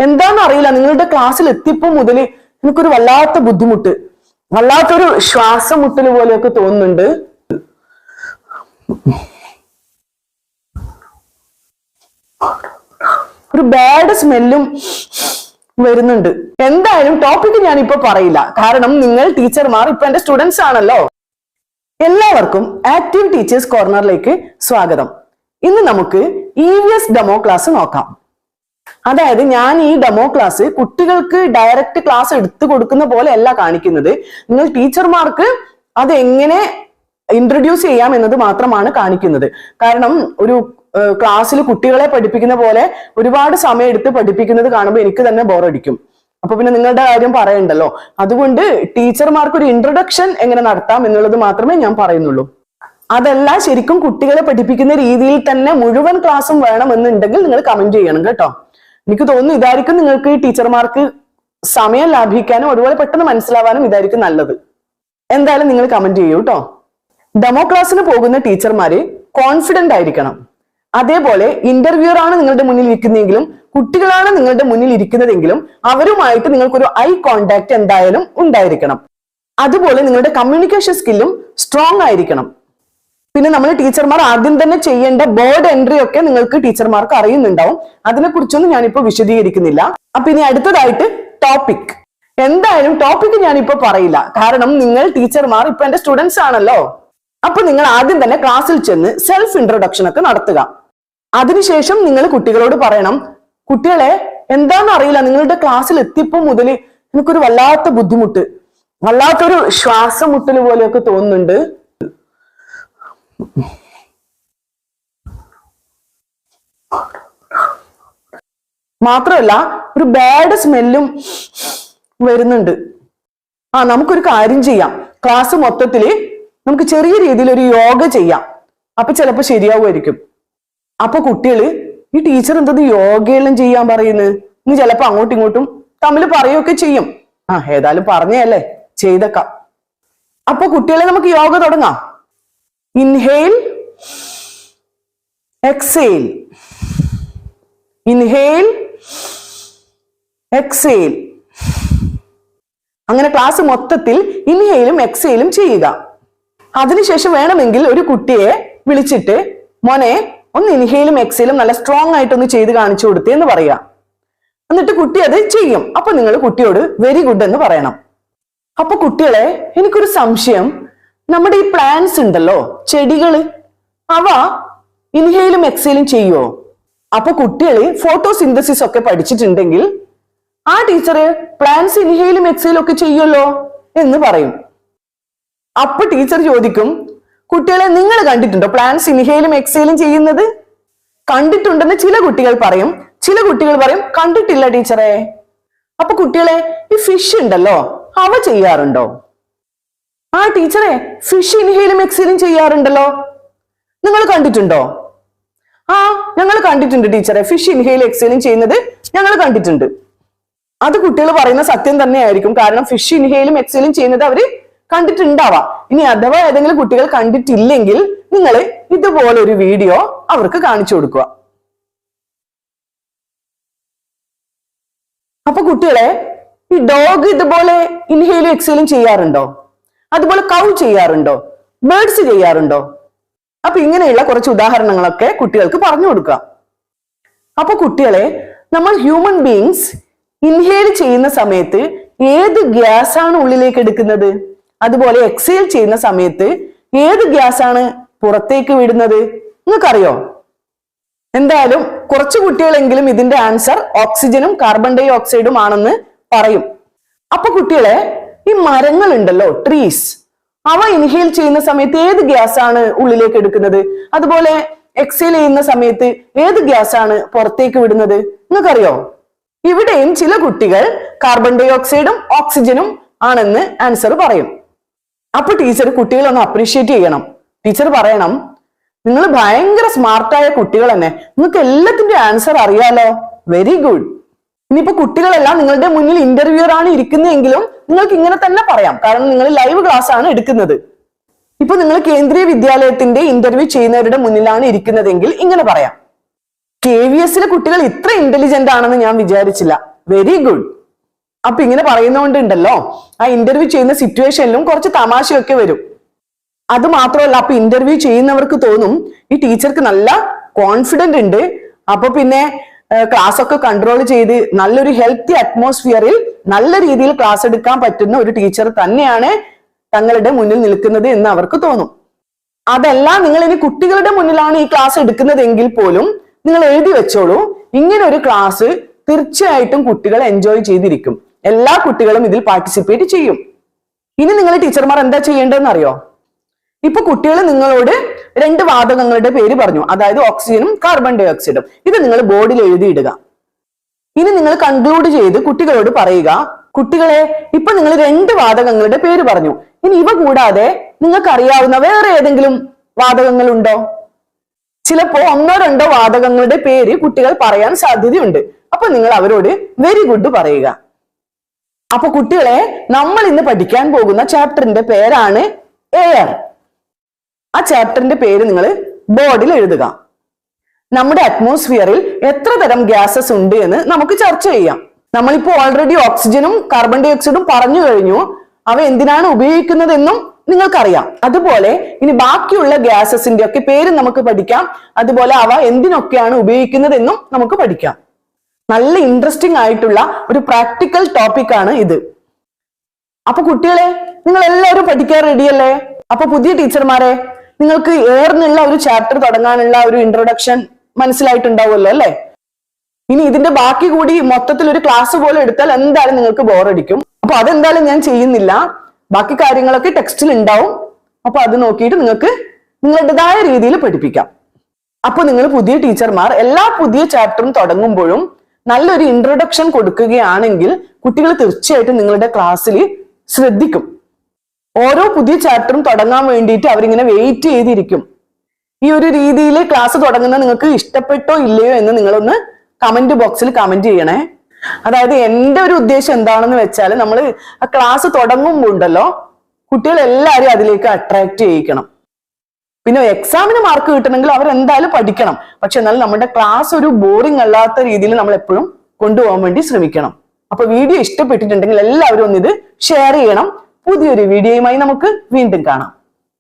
എന്താണെന്ന് അറിയില്ല, നിങ്ങളുടെ ക്ലാസ്സിൽ എത്തിയപ്പോ മുതൽ എനിക്കൊരു വല്ലാത്ത ബുദ്ധിമുട്ട്, വല്ലാത്തൊരു ശ്വാസം മുട്ടൽ പോലെയൊക്കെ തോന്നുന്നുണ്ട്. ഒരു ബാഡ് സ്മെല്ലും വരുന്നുണ്ട്. എന്തായാലും ടോപ്പിക് ഞാൻ ഇപ്പൊ പറയില്ല, കാരണം നിങ്ങൾ ടീച്ചർമാർ ഇപ്പൊ എന്റെ സ്റ്റുഡൻസ് ആണല്ലോ. എല്ലാവർക്കും ആക്റ്റീവ് ടീച്ചേഴ്സ് കോർണറിലേക്ക് സ്വാഗതം. ഇന്ന് നമുക്ക് EVS ഡെമോ ക്ലാസ് നോക്കാം. അതായത് ഞാൻ ഈ ഡെമോ ക്ലാസ് കുട്ടികൾക്ക് ഡയറക്റ്റ് ക്ലാസ് എടുത്തു കൊടുക്കുന്ന പോലെ അല്ല കാണിക്കുന്നത്. നിങ്ങൾ ടീച്ചർമാർക്ക് അത് എങ്ങനെ ഇൻട്രൊഡ്യൂസ് ചെയ്യാം എന്നത് മാത്രമാണ് കാണിക്കുന്നത്. കാരണം ഒരു ക്ലാസ്സിൽ കുട്ടികളെ പഠിപ്പിക്കുന്ന പോലെ ഒരുപാട് സമയം എടുത്ത് പഠിപ്പിക്കുന്നത് കാണുമ്പോൾ എനിക്ക് തന്നെ ബോറടിക്കും. അപ്പൊ പിന്നെ നിങ്ങളുടെ കാര്യം പറയണ്ടല്ലോ. അതുകൊണ്ട് ടീച്ചർമാർക്ക് ഒരു ഇൻട്രൊഡക്ഷൻ എങ്ങനെ നടത്താം എന്നുള്ളത് മാത്രമേ ഞാൻ പറയുന്നുള്ളൂ. അതല്ല, ശരിക്കും കുട്ടികളെ പഠിപ്പിക്കുന്ന രീതിയിൽ തന്നെ മുഴുവൻ ക്ലാസ്സും വേണമെന്നുണ്ടെങ്കിൽ നിങ്ങൾ കമന്റ് ചെയ്യണം കേട്ടോ. എനിക്ക് തോന്നുന്നു ഇതായിരിക്കും നിങ്ങൾക്ക് ടീച്ചർമാർക്ക് സമയം ലാഭിക്കാനും അതുപോലെ പെട്ടെന്ന് മനസ്സിലാവാനും ഇതായിരിക്കും നല്ലത്. എന്തായാലും നിങ്ങൾ കമന്റ് ചെയ്യൂ കേട്ടോ. ഡെമോ ക്ലാസ്സിന് പോകുന്ന ടീച്ചർമാര് കോൺഫിഡന്റ് ആയിരിക്കണം. അതേപോലെ ഇന്റർവ്യൂർ ആണ് നിങ്ങളുടെ മുന്നിൽ ഇരിക്കുന്നതെങ്കിലും കുട്ടികളാണ് നിങ്ങളുടെ മുന്നിൽ ഇരിക്കുന്നതെങ്കിലും അവരുമായിട്ട് നിങ്ങൾക്കൊരു ഐ കോണ്ടാക്ട് എന്തായാലും ഉണ്ടായിരിക്കണം. അതുപോലെ നിങ്ങളുടെ കമ്മ്യൂണിക്കേഷൻ സ്കില്ലും സ്ട്രോങ് ആയിരിക്കണം. പിന്നെ നമ്മൾ ടീച്ചർമാർ ആദ്യം തന്നെ ചെയ്യേണ്ട ബോർഡ് എൻട്രി ഒക്കെ നിങ്ങൾക്ക് ടീച്ചർമാർക്ക് അറിയുന്നുണ്ടാവും. അതിനെക്കുറിച്ചൊന്നും ഞാനിപ്പോ വിശദീകരിക്കുന്നില്ല. അപ്പൊ ഇനി അടുത്തതായിട്ട് ടോപ്പിക്. എന്തായാലും ടോപ്പിക് ഞാനിപ്പോ പറയില്ല, കാരണം നിങ്ങൾ ടീച്ചർമാർ ഇപ്പൊ എന്റെ സ്റ്റുഡൻസ് ആണല്ലോ. അപ്പൊ നിങ്ങൾ ആദ്യം തന്നെ ക്ലാസ്സിൽ ചെന്ന് സെൽഫ് ഇൻട്രൊഡക്ഷൻ ഒക്കെ നടത്തുക. അതിനുശേഷം നിങ്ങൾ കുട്ടികളോട് പറയണം, കുട്ടികളെ എന്താണെന്ന് അറിയില്ല, നിങ്ങളുടെ ക്ലാസ്സിൽ എത്തിയപ്പോ മുതൽ എനിക്കൊരു വല്ലാത്ത ബുദ്ധിമുട്ട്, വല്ലാത്തൊരു ശ്വാസം മുട്ടൽ പോലെയൊക്കെ തോന്നുന്നുണ്ട്. മാത്രമല്ല ഒരു ബാഡ് സ്മെല്ലും വരുന്നുണ്ട്. നമുക്കൊരു കാര്യം ചെയ്യാം, ക്ലാസ് മൊത്തത്തില് നമുക്ക് ചെറിയ രീതിയിൽ ഒരു യോഗ ചെയ്യാം. അപ്പൊ ചിലപ്പോ ശരിയാവുമായിരിക്കും. അപ്പൊ കുട്ടികള് ഈ ടീച്ചർ എന്തത് യോഗയെല്ലാം ചെയ്യാൻ പറയുന്നത്, ഇനി ചിലപ്പോ അങ്ങോട്ടും ഇങ്ങോട്ടും തമ്മിൽ പറയുകയൊക്കെ ചെയ്യും. ഏതായാലും പറഞ്ഞല്ലേ, ചെയ്തേക്കാം. അപ്പൊ കുട്ടികളെ നമുക്ക് യോഗ തുടങ്ങാം. Inhale, exhale, inhale, exhale. അങ്ങനെ ക്ലാസ് മൊത്തത്തിൽ ഇൻഹെയിലും എക്സെയിലും ചെയ്യുക. അതിനുശേഷം വേണമെങ്കിൽ ഒരു കുട്ടിയെ വിളിച്ചിട്ട്, മോനെ ഒന്ന് ഇൻഹെയിലും എക്സെയിലും നല്ല സ്ട്രോങ് ആയിട്ടൊന്ന് ചെയ്ത് കാണിച്ചു കൊടുത്തേ എന്ന് പറയുക. എന്നിട്ട് കുട്ടി അത് ചെയ്യും. അപ്പൊ നിങ്ങൾ കുട്ടിയോട് വെരി ഗുഡ് എന്ന് പറയണം. അപ്പൊ കുട്ടികളെ, എനിക്കൊരു സംശയം, നമ്മുടെ ഈ പ്ലാന്റ്സ് ഉണ്ടല്ലോ, ചെടികള്, അവ ഇൻഹെയിലും എക്സെയിലും ചെയ്യുമോ? അപ്പൊ കുട്ടികള് ഫോട്ടോസിന്തസിസ് ഒക്കെ പഠിച്ചിട്ടുണ്ടെങ്കിൽ ആ ടീച്ചറ് പ്ലാന്റ്സ് ഇൻഹെയിലും എക്സെയിലും ഒക്കെ ചെയ്യുമല്ലോ എന്ന് പറയും. അപ്പൊ ടീച്ചർ ചോദിക്കും, കുട്ടികളെ നിങ്ങൾ കണ്ടിട്ടുണ്ടോ പ്ലാന്റ്സ് ഇൻഹെയിലും എക്സെയിലും ചെയ്യുന്നത്? കണ്ടിട്ടുണ്ടെന്ന് ചില കുട്ടികൾ പറയും, ചില കുട്ടികൾ പറയും കണ്ടിട്ടില്ല ടീച്ചറെ. അപ്പൊ കുട്ടികളെ, ഈ ഫിഷ് ഉണ്ടല്ലോ, അവ ചെയ്യാറുണ്ടോ? ടീച്ചറെ, ഫിഷ് ഇൻഹെയിലും എക്സെയിലും ചെയ്യാറുണ്ടല്ലോ, നിങ്ങൾ കണ്ടിട്ടുണ്ടോ? ഞങ്ങൾ കണ്ടിട്ടുണ്ട് ടീച്ചറെ, ഫിഷ് ഇൻഹെയിലും എക്സെയിലും ചെയ്യുന്നത് ഞങ്ങൾ കണ്ടിട്ടുണ്ട്. അത് കുട്ടികൾ പറയുന്ന സത്യം തന്നെയായിരിക്കും. കാരണം ഫിഷ് ഇൻഹെയിലും എക്സെയിലും ചെയ്യുന്നത് അവര് കണ്ടിട്ടുണ്ടാവാം. ഇനി അഥവാ ഏതെങ്കിലും കുട്ടികൾ കണ്ടിട്ടില്ലെങ്കിൽ നിങ്ങൾ ഇതുപോലെ ഒരു വീഡിയോ അവർക്ക് കാണിച്ചു കൊടുക്കുക. അപ്പൊ കുട്ടികളെ, ഈ ഡോഗ് ഇതുപോലെ ഇൻഹെയിലും എക്സെയിലും ചെയ്യാറുണ്ടോ? അതുപോലെ കൗ ചെയ്യാറുണ്ടോ? ബേർഡ്സ് ചെയ്യാറുണ്ടോ? അപ്പൊ ഇങ്ങനെയുള്ള കുറച്ച് ഉദാഹരണങ്ങളൊക്കെ കുട്ടികൾക്ക് പറഞ്ഞു കൊടുക്കുക. അപ്പൊ കുട്ടികളെ, നമ്മൾ ഹ്യൂമൻ ബീയിങ്സ് ഇൻഹെയിൽ ചെയ്യുന്ന സമയത്ത് ഏത് ഗ്യാസ് ആണ് ഉള്ളിലേക്ക് എടുക്കുന്നത്? അതുപോലെ എക്സെയിൽ ചെയ്യുന്ന സമയത്ത് ഏത് ഗ്യാസ് ആണ് പുറത്തേക്ക് വിടുന്നത്? നിങ്ങൾക്കറിയോ? എന്തായാലും കുറച്ച് കുട്ടികളെങ്കിലും ഇതിന്റെ ആൻസർ ഓക്സിജനും കാർബൺ ഡൈ ഓക്സൈഡും ആണെന്ന് പറയും. അപ്പൊ കുട്ടികളെ, ഈ മരങ്ങൾ ഉണ്ടല്ലോ, ട്രീസ്, അവ ഇൻഹെയിൽ ചെയ്യുന്ന സമയത്ത് ഏത് ഗ്യാസ് ആണ് ഉള്ളിലേക്ക് എടുക്കുന്നത്? അതുപോലെ എക്സെയിൽ ചെയ്യുന്ന സമയത്ത് ഏത് ഗ്യാസ് ആണ് പുറത്തേക്ക് വിടുന്നത്? നിങ്ങൾക്കറിയോ? ഇവിടെയും ചില കുട്ടികൾ കാർബൺ ഡൈ ഓക്സൈഡും ഓക്സിജനും ആണെന്ന് ആൻസർ പറയും. അപ്പൊ ടീച്ചർ കുട്ടികളൊന്ന് അപ്രീഷിയേറ്റ് ചെയ്യണം. ടീച്ചർ പറയണം, നിങ്ങൾ ഭയങ്കര സ്മാർട്ടായ കുട്ടികൾ തന്നെ, നിങ്ങൾക്ക് എല്ലാത്തിന്റെ ആൻസർ അറിയാലോ, വെരി ഗുഡ്. ഇനിയിപ്പോ കുട്ടികളെല്ലാം നിങ്ങളുടെ മുന്നിൽ ഇന്റർവ്യൂർ ആണ് ഇരിക്കുന്നതെങ്കിലും നിങ്ങൾക്ക് ഇങ്ങനെ തന്നെ പറയാം, കാരണം നിങ്ങൾ ലൈവ് ക്ലാസ് ആണ് എടുക്കുന്നത്. ഇപ്പൊ നിങ്ങൾ കേന്ദ്രീയ വിദ്യാലയത്തിന്റെ ഇന്റർവ്യൂ ചെയ്യുന്നവരുടെ മുന്നിലാണ് ഇരിക്കുന്നതെങ്കിൽ ഇങ്ങനെ പറയാം, KVS കുട്ടികൾ ഇത്ര ഇന്റലിജന്റ് ആണെന്ന് ഞാൻ വിചാരിച്ചില്ല. Very good. അപ്പൊ ഇങ്ങനെ പറയുന്നോണ്ടുണ്ടല്ലോ ആ ഇന്റർവ്യൂ ചെയ്യുന്ന സിറ്റുവേഷനിലും കുറച്ച് തമാശയൊക്കെ വരും. അത് മാത്രമല്ല, അപ്പൊ ഇന്റർവ്യൂ ചെയ്യുന്നവർക്ക് തോന്നും ഈ ടീച്ചർക്ക് നല്ല കോൺഫിഡന്റ് ഉണ്ട്, അപ്പൊ പിന്നെ ക്ലാസ് ഒക്കെ കൺട്രോൾ ചെയ്ത് നല്ലൊരു ഹെൽത്തി അറ്റ്മോസ്ഫിയറിൽ നല്ല രീതിയിൽ ക്ലാസ് എടുക്കാൻ പറ്റുന്ന ഒരു ടീച്ചർ തന്നെയാണ് തങ്ങളുടെ മുന്നിൽ നിൽക്കുന്നത് എന്ന് അവർക്ക് തോന്നും. അതല്ല, നിങ്ങൾ ഇനി കുട്ടികളുടെ മുന്നിലാണ് ഈ ക്ലാസ് എടുക്കുന്നതെങ്കിൽ പോലും നിങ്ങൾ എഴുതി വെച്ചോളൂ, ഇങ്ങനെ ഒരു ക്ലാസ് തീർച്ചയായിട്ടും കുട്ടികൾ എൻജോയ് ചെയ്തിരിക്കും. എല്ലാ കുട്ടികളും ഇതിൽ പാർട്ടിസിപ്പേറ്റ് ചെയ്യും. ഇനി നിങ്ങൾ ടീച്ചർമാർ എന്താ ചെയ്യേണ്ടതെന്ന് അറിയോ? ഇപ്പൊ കുട്ടികൾ നിങ്ങളോട് 2 വാതകങ്ങളുടെ പേര് പറഞ്ഞു, അതായത് ഓക്സിജനും കാർബൺ ഡൈ ഓക്സൈഡും. ഇത് നിങ്ങൾ ബോർഡിൽ എഴുതിയിടുക. ഇനി നിങ്ങൾ കൺക്ലൂഡ് ചെയ്ത് കുട്ടികളോട് പറയുക, കുട്ടികളെ ഇപ്പൊ നിങ്ങൾ 2 വാതകങ്ങളുടെ പേര് പറഞ്ഞു, ഇനി ഇവ കൂടാതെ നിങ്ങൾക്ക് അറിയാവുന്ന വേറെ ഏതെങ്കിലും വാതകങ്ങൾ ഉണ്ടോ? ചിലപ്പോ 1-2 വാതകങ്ങളുടെ പേര് കുട്ടികൾ പറയാൻ സാധ്യതയുണ്ട്. അപ്പൊ നിങ്ങൾ അവരോട് വെരി ഗുഡ് പറയുക. അപ്പൊ കുട്ടികളെ, നമ്മൾ ഇന്ന് പഠിക്കാൻ പോകുന്ന ചാപ്റ്ററിന്റെ പേരാണ് എയർ. ആ ചാപ്റ്ററിന്റെ പേര് നിങ്ങൾ ബോർഡിൽ എഴുതുക. നമ്മുടെ അറ്റ്മോസ്ഫിയറിൽ എത്ര തരം ഗ്യാസസ് ഉണ്ട് എന്ന് നമുക്ക് ചർച്ച ചെയ്യാം. നമ്മളിപ്പോ ഓൾറെഡി ഓക്സിജനും കാർബൺ ഡൈ ഓക്സൈഡും പറഞ്ഞു കഴിഞ്ഞു. അവ എന്തിനാണ് ഉപയോഗിക്കുന്നതെന്നും നിങ്ങൾക്കറിയാം. അതുപോലെ ഇനി ബാക്കിയുള്ള ഗ്യാസസിന്റെ ഒക്കെ പേര് നമുക്ക് പഠിക്കാം. അതുപോലെ അവ എന്തിനൊക്കെയാണ് ഉപയോഗിക്കുന്നതെന്നും നമുക്ക് പഠിക്കാം. നല്ല ഇൻട്രസ്റ്റിംഗ് ആയിട്ടുള്ള ഒരു പ്രാക്ടിക്കൽ ടോപ്പിക് ആണ് ഇത്. അപ്പൊ കുട്ടികളെ, നിങ്ങൾ എല്ലാവരും പഠിക്കാൻ റെഡിയല്ലേ? അപ്പൊ പുതിയ ടീച്ചർമാരെ, നിങ്ങൾക്ക് എയറിനുള്ള ഒരു ചാപ്റ്റർ തുടങ്ങാനുള്ള ഒരു ഇൻട്രൊഡക്ഷൻ മനസ്സിലായിട്ടുണ്ടാവുമല്ലോ അല്ലെ? ഇനി ഇതിന്റെ ബാക്കി കൂടി മൊത്തത്തിൽ ഒരു ക്ലാസ് പോലെ എടുത്താൽ എന്തായാലും നിങ്ങൾക്ക് ബോറടിക്കും. അപ്പൊ അതെന്തായാലും ഞാൻ ചെയ്യുന്നില്ല. ബാക്കി കാര്യങ്ങളൊക്കെ ടെക്സ്റ്റിൽ ഉണ്ടാവും. അപ്പൊ അത് നോക്കിയിട്ട് നിങ്ങൾക്ക് നിങ്ങളുടേതായ രീതിയിൽ പഠിപ്പിക്കാം. അപ്പൊ നിങ്ങൾ പുതിയ ടീച്ചർമാർ എല്ലാ പുതിയ ചാപ്റ്ററും തുടങ്ങുമ്പോഴും നല്ലൊരു ഇൻട്രൊഡക്ഷൻ കൊടുക്കുകയാണെങ്കിൽ കുട്ടികൾ തീർച്ചയായിട്ടും നിങ്ങളുടെ ക്ലാസ്സിൽ ശ്രദ്ധിക്കും. ഓരോ പുതിയ ചാപ്റ്ററും തുടങ്ങാൻ വേണ്ടിയിട്ട് അവരിങ്ങനെ വെയിറ്റ് ചെയ്തിരിക്കും. ഈ ഒരു രീതിയിൽ ക്ലാസ് തുടങ്ങുന്നത് നിങ്ങൾക്ക് ഇഷ്ടപ്പെട്ടോ ഇല്ലയോ എന്ന് നിങ്ങളൊന്ന് കമന്റ് ബോക്സിൽ കമന്റ് ചെയ്യണേ. അതായത് എന്റെ ഒരു ഉദ്ദേശം എന്താണെന്ന് വെച്ചാൽ, നമ്മൾ ആ ക്ലാസ് തുടങ്ങുമ്പോൾ ഉണ്ടല്ലോ കുട്ടികൾ എല്ലാവരും അതിലേക്ക് അട്രാക്ട് ചെയ്യിക്കണം. പിന്നെ എക്സാമിന് മാർക്ക് കിട്ടണമെങ്കിൽ അവരെന്തായാലും പഠിക്കണം. പക്ഷെ എന്നാലും നമ്മുടെ ക്ലാസ് ഒരു ബോറിംഗ് അല്ലാത്ത രീതിയിൽ നമ്മൾ എപ്പോഴും കൊണ്ടുപോകാൻ വേണ്ടി ശ്രമിക്കണം. അപ്പൊ വീഡിയോ ഇഷ്ടപ്പെട്ടിട്ടുണ്ടെങ്കിൽ എല്ലാവരും ഒന്ന് ഇത് ഷെയർ ചെയ്യണം. പുതിയൊരു വീഡിയോയുമായി നമുക്ക് വീണ്ടും കാണാം.